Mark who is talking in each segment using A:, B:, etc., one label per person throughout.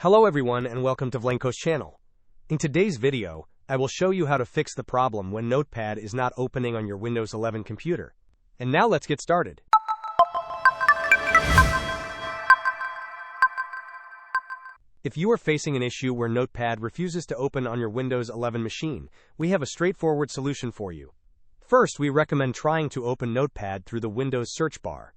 A: Hello everyone and welcome to Vlenko's channel. In today's video, I will show you how to fix the problem when Notepad is not opening on your Windows 11 computer. And now let's get started. If you are facing an issue where Notepad refuses to open on your Windows 11 machine, we have a straightforward solution for you. First, we recommend trying to open Notepad through the Windows search bar.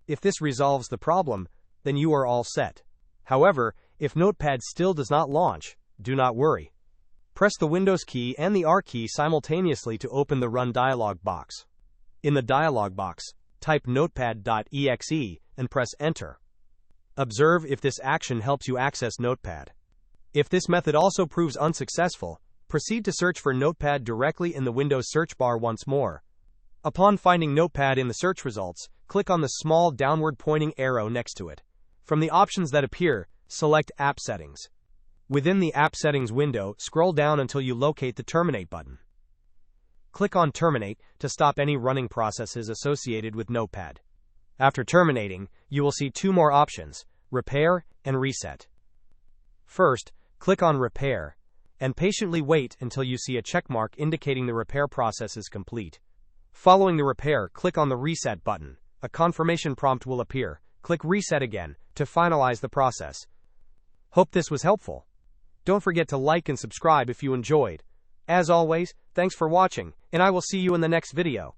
A: If this resolves the problem, then you are all set. However, if Notepad still does not launch, do not worry. Press the Windows key and the R key simultaneously to open the Run dialog box. In the dialog box, type notepad.exe and press Enter. Observe if this action helps you access Notepad. If this method also proves unsuccessful, proceed to search for Notepad directly in the Windows search bar once more. Upon finding Notepad in the search results, click on the small downward pointing arrow next to it. From the options that appear, select App Settings. Within the App Settings window, scroll down until you locate the Terminate button. Click on Terminate to stop any running processes associated with Notepad. After terminating, you will see two more options, Repair and Reset. First, click on Repair, and patiently wait until you see a checkmark indicating the repair process is complete. Following the repair, click on the Reset button. A confirmation prompt will appear. Click Reset again to finalize the process. Hope this was helpful. Don't forget to like and subscribe if you enjoyed. As always, thanks for watching, and I will see you in the next video.